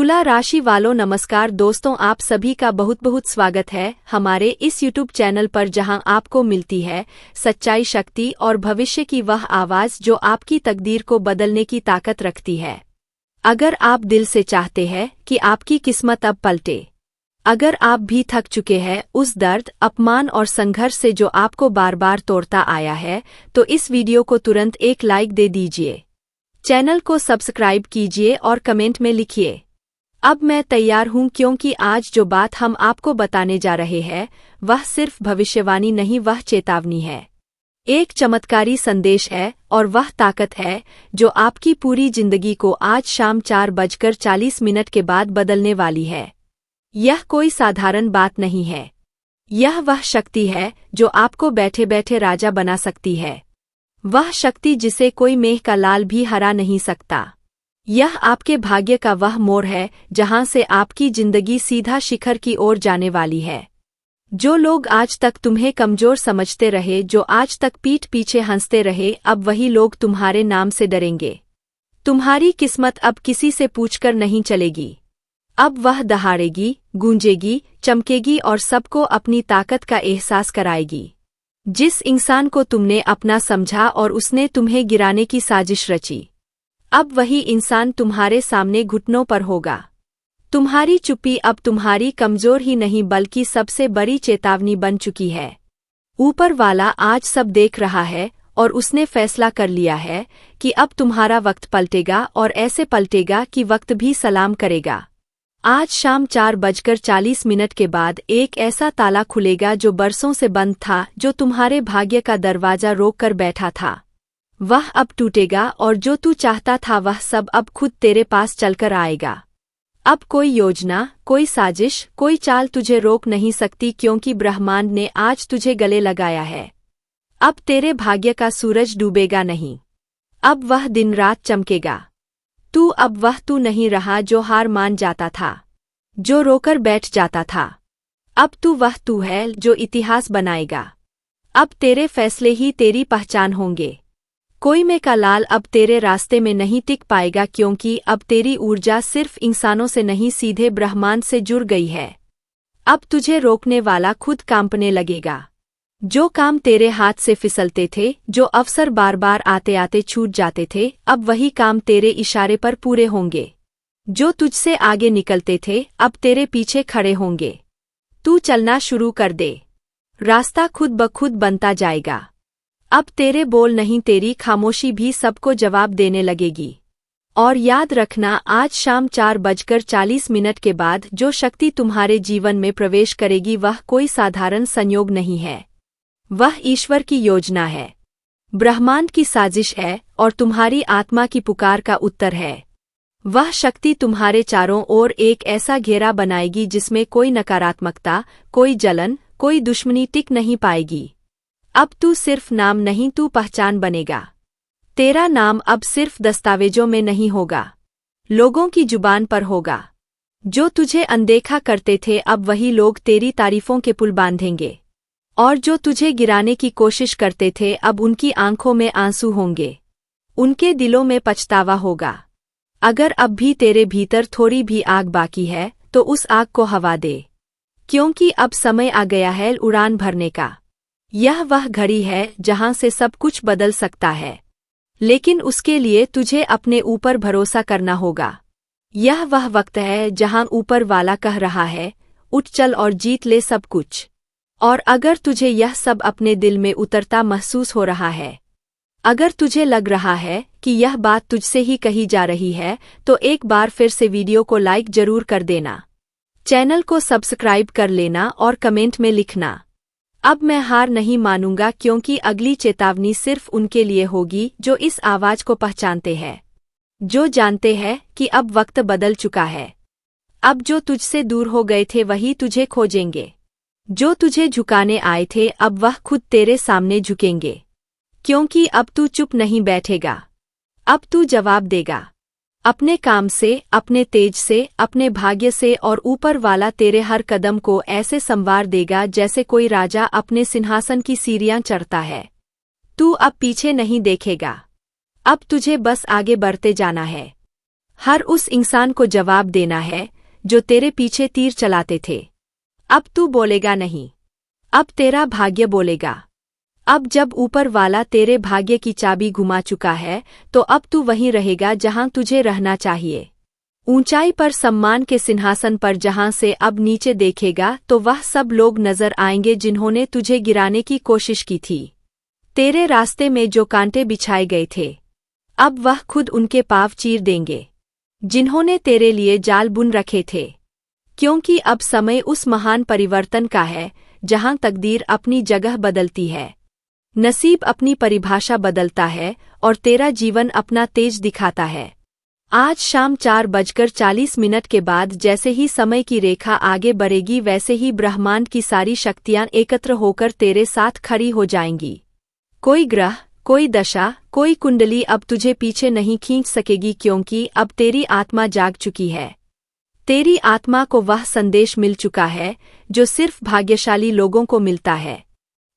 तुला राशि वालों नमस्कार दोस्तों, आप सभी का बहुत बहुत स्वागत है हमारे इस YouTube चैनल पर, जहां आपको मिलती है सच्चाई, शक्ति और भविष्य की वह आवाज जो आपकी तकदीर को बदलने की ताकत रखती है। अगर आप दिल से चाहते हैं कि आपकी किस्मत अब पलटे, अगर आप भी थक चुके हैं उस दर्द, अपमान और संघर्ष से जो आपको बार बार तोड़ता आया है, तो इस वीडियो को तुरंत एक लाइक दे दीजिए, चैनल को सब्सक्राइब कीजिए और कमेंट में लिखिए अब मैं तैयार हूं, क्योंकि आज जो बात हम आपको बताने जा रहे हैं वह सिर्फ भविष्यवाणी नहीं, वह चेतावनी है, एक चमत्कारी संदेश है और वह ताकत है जो आपकी पूरी जिंदगी को आज शाम 4:40 के बाद बदलने वाली है। यह कोई साधारण बात नहीं है, यह वह शक्ति है जो आपको बैठे बैठे राजा बना सकती है, वह शक्ति जिसे कोई मेघ का लाल भी हरा नहीं सकता। यह आपके भाग्य का वह मोड़ है जहां से आपकी जिंदगी सीधा शिखर की ओर जाने वाली है। जो लोग आज तक तुम्हें कमजोर समझते रहे, जो आज तक पीठ पीछे हंसते रहे, अब वही लोग तुम्हारे नाम से डरेंगे। तुम्हारी किस्मत अब किसी से पूछकर नहीं चलेगी, अब वह दहाड़ेगी, गूंजेगी, चमकेगी और सबको अपनी ताकत का एहसास कराएगी। जिस इंसान को तुमने अपना समझा और उसने तुम्हें गिराने की साजिश रची, अब वही इंसान तुम्हारे सामने घुटनों पर होगा। तुम्हारी चुप्पी अब तुम्हारी कमजोर ही नहीं बल्कि सबसे बड़ी चेतावनी बन चुकी है। ऊपर वाला आज सब देख रहा है और उसने फैसला कर लिया है कि अब तुम्हारा वक्त पलटेगा, और ऐसे पलटेगा कि वक्त भी सलाम करेगा। आज शाम 4:40 के बाद एक ऐसा ताला खुलेगा जो बरसों से बंद था, जो तुम्हारे भाग्य का दरवाजा रोक कर बैठा था। वह अब टूटेगा और जो तू चाहता था वह सब अब खुद तेरे पास चलकर आएगा। अब कोई योजना, कोई साजिश, कोई चाल तुझे रोक नहीं सकती, क्योंकि ब्रह्मांड ने आज तुझे गले लगाया है। अब तेरे भाग्य का सूरज डूबेगा नहीं, अब वह दिन रात चमकेगा। तू अब वह तू नहीं रहा जो हार मान जाता था, जो रोकर बैठ जाता था। अब तू वह तू है जो इतिहास बनाएगा। अब तेरे फैसले ही तेरी पहचान होंगे। कोई में का लाल अब तेरे रास्ते में नहीं टिक पाएगा, क्योंकि अब तेरी ऊर्जा सिर्फ इंसानों से नहीं सीधे ब्रह्मांड से जुड़ गई है। अब तुझे रोकने वाला खुद कांपने लगेगा। जो काम तेरे हाथ से फिसलते थे, जो अवसर बार बार आते आते छूट जाते थे, अब वही काम तेरे इशारे पर पूरे होंगे। जो तुझसे आगे निकलते थे अब तेरे पीछे खड़े होंगे। तू चलना शुरू कर दे, रास्ता खुद ब खुद बनता जाएगा। अब तेरे बोल नहीं, तेरी खामोशी भी सबको जवाब देने लगेगी। और याद रखना, आज शाम 4:40 के बाद जो शक्ति तुम्हारे जीवन में प्रवेश करेगी वह कोई साधारण संयोग नहीं है, वह ईश्वर की योजना है, ब्रह्मांड की साजिश है और तुम्हारी आत्मा की पुकार का उत्तर है। वह शक्ति तुम्हारे चारों ओर एक ऐसा घेरा बनाएगी जिसमें कोई नकारात्मकता, कोई जलन, कोई दुश्मनी टिक नहीं पाएगी। अब तू सिर्फ नाम नहीं, तू पहचान बनेगा। तेरा नाम अब सिर्फ दस्तावेजों में नहीं होगा, लोगों की जुबान पर होगा। जो तुझे अनदेखा करते थे अब वही लोग तेरी तारीफों के पुल बांधेंगे, और जो तुझे गिराने की कोशिश करते थे अब उनकी आंखों में आंसू होंगे, उनके दिलों में पछतावा होगा। अगर अब भी तेरे भीतर थोड़ी भी आग बाकी है तो उस आग को हवा दे, क्योंकि अब समय आ गया है उड़ान भरने का। यह वह घड़ी है जहां से सब कुछ बदल सकता है, लेकिन उसके लिए तुझे अपने ऊपर भरोसा करना होगा। यह वह वक्त है जहां ऊपर वाला कह रहा है, उठ चल और जीत ले सब कुछ। और अगर तुझे यह सब अपने दिल में उतरता महसूस हो रहा है, अगर तुझे लग रहा है कि यह बात तुझसे ही कही जा रही है, तो एक बार फिर से वीडियो को लाइक जरूर कर देना, चैनल को सब्सक्राइब कर लेना और कमेंट में लिखना, अब मैं हार नहीं मानूंगा, क्योंकि अगली चेतावनी सिर्फ उनके लिए होगी जो इस आवाज को पहचानते हैं, जो जानते हैं कि अब वक्त बदल चुका है। अब जो तुझसे दूर हो गए थे वही तुझे खोजेंगे, जो तुझे झुकाने आए थे अब वह खुद तेरे सामने झुकेंगे, क्योंकि अब तू चुप नहीं बैठेगा, अब तू जवाब देगा, अपने काम से, अपने तेज से, अपने भाग्य से, और ऊपर वाला तेरे हर कदम को ऐसे संवार देगा जैसे कोई राजा अपने सिंहासन की सीढ़ियां चढ़ता है। तू अब पीछे नहीं देखेगा, अब तुझे बस आगे बढ़ते जाना है। हर उस इंसान को जवाब देना है जो तेरे पीछे तीर चलाते थे। अब तू बोलेगा नहीं, अब तेरा भाग्य बोलेगा। अब जब ऊपर वाला तेरे भाग्य की चाबी घुमा चुका है तो अब तू वहीं रहेगा जहां तुझे रहना चाहिए। ऊंचाई पर सम्मान के सिंहासन पर जहां से अब नीचे देखेगा तो वह सब लोग नजर आएंगे जिन्होंने तुझे गिराने की कोशिश की थी। तेरे रास्ते में जो कांटे बिछाए गए थे, अब वह खुद उनके पांव चीर देंगे जिन्होंने तेरे लिए जाल बुन रखे थे। क्योंकि अब समय उस महान परिवर्तन का है जहां तकदीर अपनी जगह बदलती है, नसीब अपनी परिभाषा बदलता है और तेरा जीवन अपना तेज दिखाता है। आज शाम 4:40 के बाद जैसे ही समय की रेखा आगे बढ़ेगी वैसे ही ब्रह्मांड की सारी शक्तियां एकत्र होकर तेरे साथ खड़ी हो जाएंगी। कोई ग्रह, कोई दशा, कोई कुंडली अब तुझे पीछे नहीं खींच सकेगी क्योंकि अब तेरी आत्मा जाग चुकी है। तेरी आत्मा को वह संदेश मिल चुका है जो सिर्फ भाग्यशाली लोगों को मिलता है।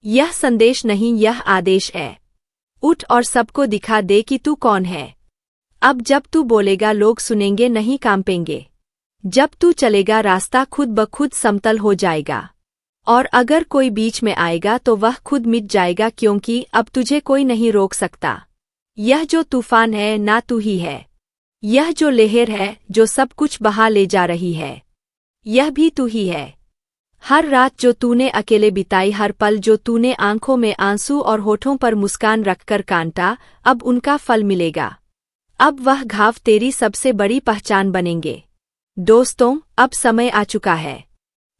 यह संदेश नहीं, यह आदेश है। उठ और सबको दिखा दे कि तू कौन है। अब जब तू बोलेगा लोग सुनेंगे, नहीं कांपेंगे। जब तू चलेगा रास्ता खुद ब खुद समतल हो जाएगा और अगर कोई बीच में आएगा तो वह खुद मिट जाएगा क्योंकि अब तुझे कोई नहीं रोक सकता। यह जो तूफान है ना तू ही है, यह जो लहर है जो सब कुछ बहा ले जा रही है, यह भी तू ही है। हर रात जो तूने अकेले बिताई, हर पल जो तूने आंखों में आंसू और होठों पर मुस्कान रखकर कांटा, अब उनका फल मिलेगा। अब वह घाव तेरी सबसे बड़ी पहचान बनेंगे। दोस्तों, अब समय आ चुका है।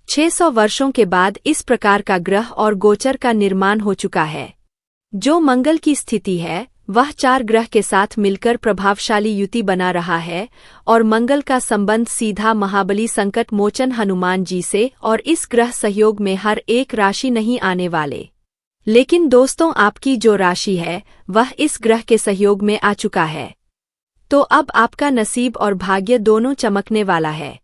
600 वर्षों के बाद इस प्रकार का ग्रह और गोचर का निर्माण हो चुका है। जो मंगल की स्थिति है वह 4 ग्रह के साथ मिलकर प्रभावशाली युति बना रहा है और मंगल का संबंध सीधा महाबली संकट मोचन हनुमान जी से, और इस ग्रह सहयोग में हर एक राशि नहीं आने वाले। लेकिन दोस्तों, आपकी जो राशि है वह इस ग्रह के सहयोग में आ चुका है। तो अब आपका नसीब और भाग्य दोनों चमकने वाला है।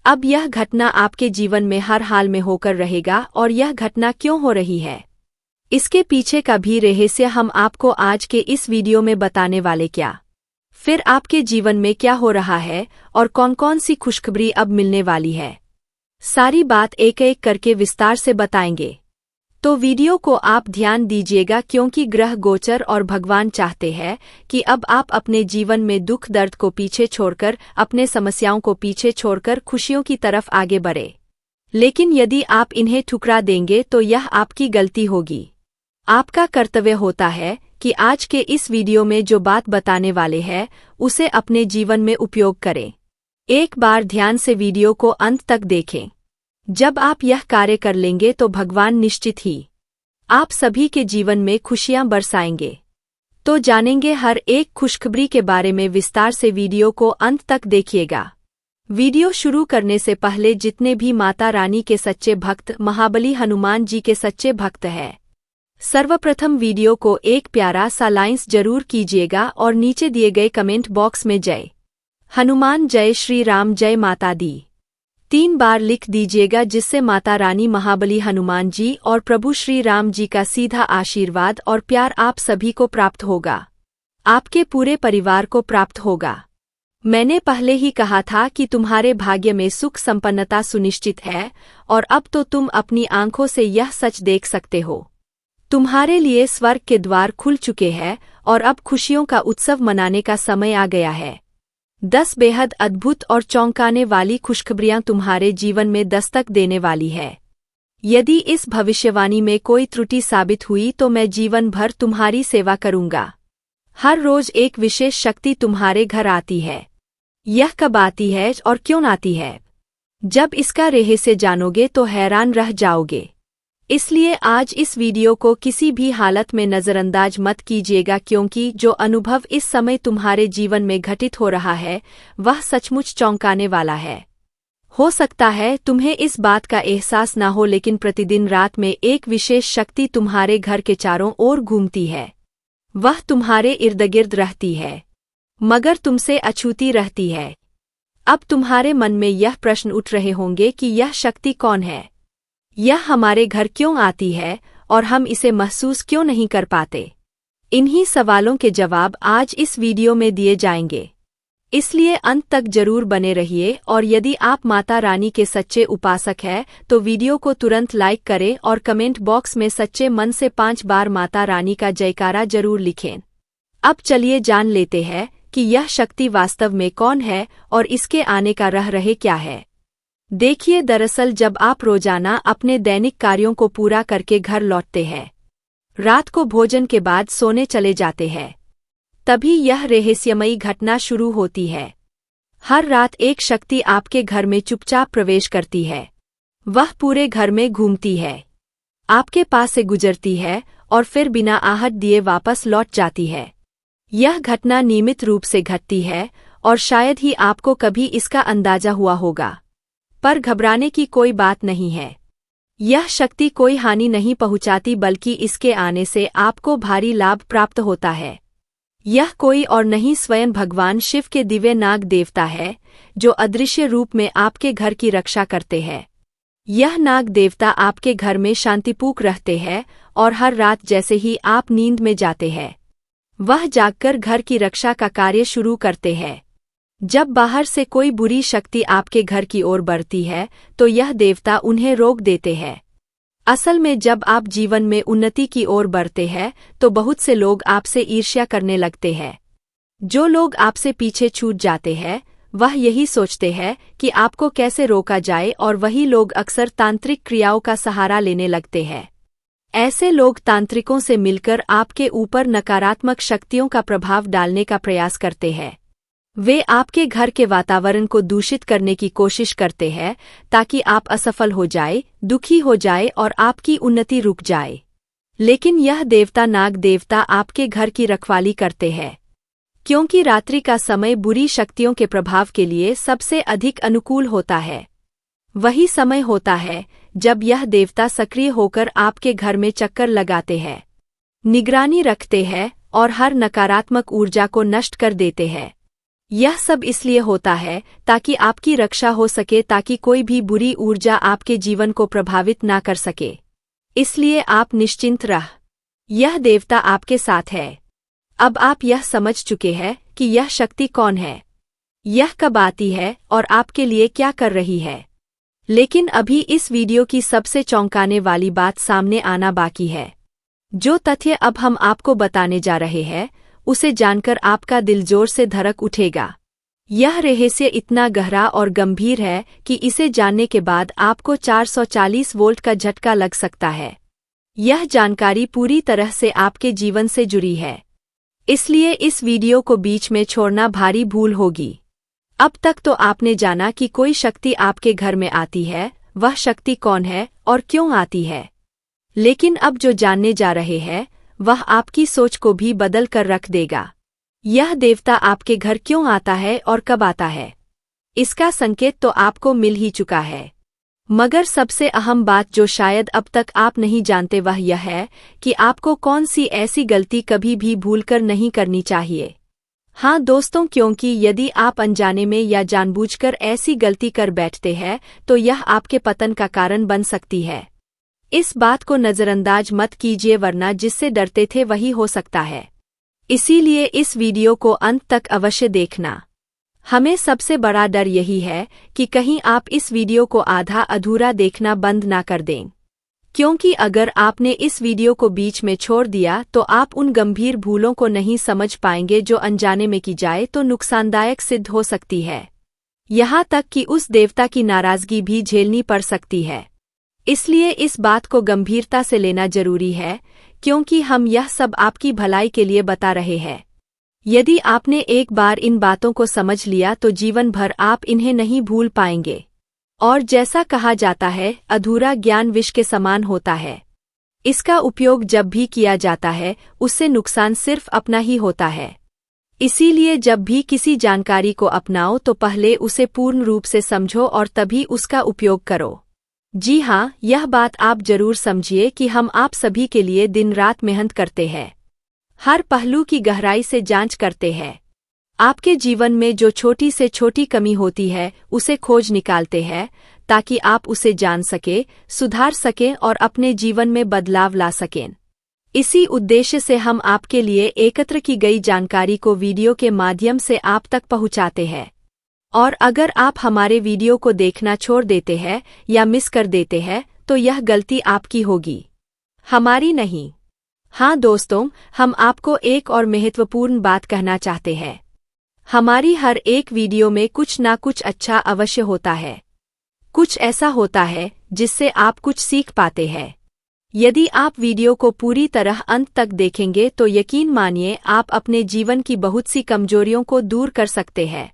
अब यह घटना आपके जीवन में हर हाल में होकर रहेगा। और यह घटना क्यों हो रही है, इसके पीछे का भी रहस्य हम आपको आज के इस वीडियो में बताने वाले। क्या फिर आपके जीवन में क्या हो रहा है और कौन कौन सी खुशखबरी अब मिलने वाली है, सारी बात एक एक करके विस्तार से बताएंगे। तो वीडियो को आप ध्यान दीजिएगा क्योंकि ग्रह गोचर और भगवान चाहते हैं कि अब आप अपने जीवन में दुख दर्द को पीछे छोड़कर, अपने समस्याओं को पीछे छोड़कर खुशियों की तरफ आगे बढ़े। लेकिन यदि आप इन्हें ठुकरा देंगे तो यह आपकी गलती होगी। आपका कर्तव्य होता है कि आज के इस वीडियो में जो बात बताने वाले हैं उसे अपने जीवन में उपयोग करें। एक बार ध्यान से वीडियो को अंत तक देखें। जब आप यह कार्य कर लेंगे तो भगवान निश्चित ही आप सभी के जीवन में खुशियां बरसाएंगे। तो जानेंगे हर एक खुशखबरी के बारे में विस्तार से, वीडियो को अंत तक देखिएगा। वीडियो शुरू करने से पहले जितने भी माता रानी के सच्चे भक्त, महाबली हनुमान जी के सच्चे भक्त हैं, सर्वप्रथम वीडियो को एक प्यारा सा लाइक्स जरूर कीजिएगा और नीचे दिए गए कमेंट बॉक्स में जय हनुमान, जय श्री राम, जय माता दी 3 बार लिख दीजिएगा, जिससे माता रानी, महाबली हनुमान जी और प्रभु श्री राम जी का सीधा आशीर्वाद और प्यार आप सभी को प्राप्त होगा, आपके पूरे परिवार को प्राप्त होगा। मैंने पहले ही कहा था कि तुम्हारे भाग्य में सुख संपन्नता सुनिश्चित है और अब तो तुम अपनी आंखों से यह सच देख सकते हो। तुम्हारे लिए स्वर्ग के द्वार खुल चुके हैं और अब खुशियों का उत्सव मनाने का समय आ गया है। 10 बेहद अद्भुत और चौंकाने वाली खुशखबरियां तुम्हारे जीवन में दस्तक देने वाली है। यदि इस भविष्यवाणी में कोई त्रुटि साबित हुई तो मैं जीवन भर तुम्हारी सेवा करूंगा। हर रोज एक विशेष शक्ति तुम्हारे घर आती है। यह कब आती है और क्यों आती है, जब इसका रहस्य जानोगे तो हैरान रह जाओगे। इसलिए आज इस वीडियो को किसी भी हालत में नजरअंदाज मत कीजिएगा क्योंकि जो अनुभव इस समय तुम्हारे जीवन में घटित हो रहा है वह सचमुच चौंकाने वाला है। हो सकता है तुम्हें इस बात का एहसास ना हो, लेकिन प्रतिदिन रात में एक विशेष शक्ति तुम्हारे घर के चारों ओर घूमती है। वह तुम्हारे इर्दगिर्द रहती है मगर तुमसे अछूती रहती है। अब तुम्हारे मन में यह प्रश्न उठ रहे होंगे कि यह शक्ति कौन है, यह हमारे घर क्यों आती है और हम इसे महसूस क्यों नहीं कर पाते। इन्हीं सवालों के जवाब आज इस वीडियो में दिए जाएंगे। इसलिए अंत तक जरूर बने रहिए और यदि आप माता रानी के सच्चे उपासक हैं तो वीडियो को तुरंत लाइक करें और कमेंट बॉक्स में सच्चे मन से 5 बार माता रानी का जयकारा जरूर लिखें। अब चलिए जान लेते हैं कि यह शक्ति वास्तव में कौन है और इसके आने का रहे क्या है। देखिए, दरअसल जब आप रोजाना अपने दैनिक कार्यों को पूरा करके घर लौटते हैं, रात को भोजन के बाद सोने चले जाते हैं, तभी यह रहस्यमयी घटना शुरू होती है। हर रात एक शक्ति आपके घर में चुपचाप प्रवेश करती है। वह पूरे घर में घूमती है, आपके पास से गुजरती है और फिर बिना आहट दिए वापस लौट जाती है। यह घटना नियमित रूप से घटती है और शायद ही आपको कभी इसका अंदाजा हुआ होगा, पर घबराने की कोई बात नहीं है। यह शक्ति कोई हानि नहीं पहुंचाती, बल्कि इसके आने से आपको भारी लाभ प्राप्त होता है। यह कोई और नहीं, स्वयं भगवान शिव के दिव्य नाग देवता है, जो अदृश्य रूप में आपके घर की रक्षा करते हैं। यह नाग देवता आपके घर में शांतिपूर्वक रहते हैं और हर रात जैसे ही आप नींद में जाते हैं, वह जागकर घर की रक्षा का कार्य शुरू करते हैं। जब बाहर से कोई बुरी शक्ति आपके घर की ओर बढ़ती है तो यह देवता उन्हें रोक देते हैं। असल में जब आप जीवन में उन्नति की ओर बढ़ते हैं तो बहुत से लोग आपसे ईर्ष्या करने लगते हैं। जो लोग आपसे पीछे छूट जाते हैं वह यही सोचते हैं कि आपको कैसे रोका जाए, और वही लोग अक्सर तांत्रिक क्रियाओं का सहारा लेने लगते हैं। ऐसे लोग तांत्रिकों से मिलकर आपके ऊपर नकारात्मक शक्तियों का प्रभाव डालने का प्रयास करते हैं। वे आपके घर के वातावरण को दूषित करने की कोशिश करते हैं ताकि आप असफल हो जाए, दुखी हो जाए और आपकी उन्नति रुक जाए। लेकिन यह देवता नाग देवता आपके घर की रखवाली करते हैं, क्योंकि रात्रि का समय बुरी शक्तियों के प्रभाव के लिए सबसे अधिक अनुकूल होता है। वही समय होता है जब यह देवता सक्रिय होकर आपके घर में चक्कर लगाते हैं, निगरानी रखते हैं और हर नकारात्मक ऊर्जा को नष्ट कर देते हैं। यह सब इसलिए होता है ताकि आपकी रक्षा हो सके, ताकि कोई भी बुरी ऊर्जा आपके जीवन को प्रभावित ना कर सके। इसलिए आप निश्चिंत रह, यह देवता आपके साथ है। अब आप यह समझ चुके हैं कि यह शक्ति कौन है, यह कब आती है और आपके लिए क्या कर रही है। लेकिन अभी इस वीडियो की सबसे चौंकाने वाली बात सामने आना बाकी है। जो तथ्य अब हम आपको बताने जा रहे हैं उसे जानकर आपका दिल जोर से धड़क उठेगा। यह रहस्य इतना गहरा और गंभीर है कि इसे जानने के बाद आपको 440 वोल्ट का झटका लग सकता है। यह जानकारी पूरी तरह से आपके जीवन से जुड़ी है, इसलिए इस वीडियो को बीच में छोड़ना भारी भूल होगी। अब तक तो आपने जाना कि कोई शक्ति आपके घर में आती है, वह शक्ति कौन है और क्यों आती है। लेकिन अब जो जानने जा रहे हैं वह आपकी सोच को भी बदल कर रख देगा। यह देवता आपके घर क्यों आता है और कब आता है, इसका संकेत तो आपको मिल ही चुका है। मगर सबसे अहम बात जो शायद अब तक आप नहीं जानते वह यह है कि आपको कौन सी ऐसी गलती कभी भी भूलकर नहीं करनी चाहिए। हाँ दोस्तों, क्योंकि यदि आप अनजाने में या जानबूझकर ऐसी गलती कर बैठते हैं तो यह आपके पतन का कारण बन सकती है। इस बात को नज़रअंदाज मत कीजिए, वरना जिससे डरते थे वही हो सकता है। इसीलिए इस वीडियो को अंत तक अवश्य देखना। हमें सबसे बड़ा डर यही है कि कहीं आप इस वीडियो को आधा अधूरा देखना बंद ना कर दें, क्योंकि अगर आपने इस वीडियो को बीच में छोड़ दिया तो आप उन गंभीर भूलों को नहीं समझ पाएंगे जो अनजाने में की जाए तो नुकसानदायक सिद्ध हो सकती है। यहाँ तक कि उस देवता की नाराजगी भी झेलनी पड़ सकती है। इसलिए इस बात को गंभीरता से लेना जरूरी है, क्योंकि हम यह सब आपकी भलाई के लिए बता रहे हैं। यदि आपने एक बार इन बातों को समझ लिया तो जीवन भर आप इन्हें नहीं भूल पाएंगे। और जैसा कहा जाता है, अधूरा ज्ञान विष के समान होता है। इसका उपयोग जब भी किया जाता है उससे नुकसान सिर्फ अपना ही होता है। इसीलिए जब भी किसी जानकारी को अपनाओ तो पहले उसे पूर्ण रूप से समझो और तभी उसका उपयोग करो। जी हाँ, यह बात आप जरूर समझिए कि हम आप सभी के लिए दिन रात मेहनत करते हैं, हर पहलू की गहराई से जांच करते हैं। आपके जीवन में जो छोटी से छोटी कमी होती है उसे खोज निकालते हैं, ताकि आप उसे जान सके, सुधार सकें और अपने जीवन में बदलाव ला सकें। इसी उद्देश्य से हम आपके लिए एकत्र की गई जानकारी को वीडियो के माध्यम से आप तक पहुंचाते हैं। और अगर आप हमारे वीडियो को देखना छोड़ देते हैं या मिस कर देते हैं तो यह गलती आपकी होगी, हमारी नहीं। हाँ दोस्तों, हम आपको एक और महत्वपूर्ण बात कहना चाहते हैं। हमारी हर एक वीडियो में कुछ ना कुछ अच्छा अवश्य होता है। कुछ ऐसा होता है जिससे आप कुछ सीख पाते हैं। यदि आप वीडियो को पूरी तरह अंत तक देखेंगे तो यकीन मानिए आप अपने जीवन की बहुत सी कमजोरियों को दूर कर सकते हैं।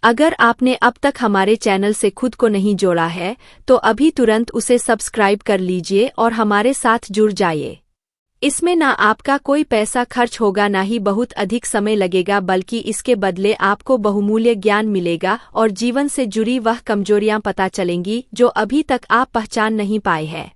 अगर आपने अब तक हमारे चैनल से खुद को नहीं जोड़ा है तो अभी तुरंत उसे सब्सक्राइब कर लीजिए और हमारे साथ जुड़ जाइए। इसमें ना आपका कोई पैसा खर्च होगा, ना ही बहुत अधिक समय लगेगा, बल्कि इसके बदले आपको बहुमूल्य ज्ञान मिलेगा और जीवन से जुड़ी वह कमजोरियां पता चलेंगी जो अभी तक आप पहचान नहीं पाए हैं।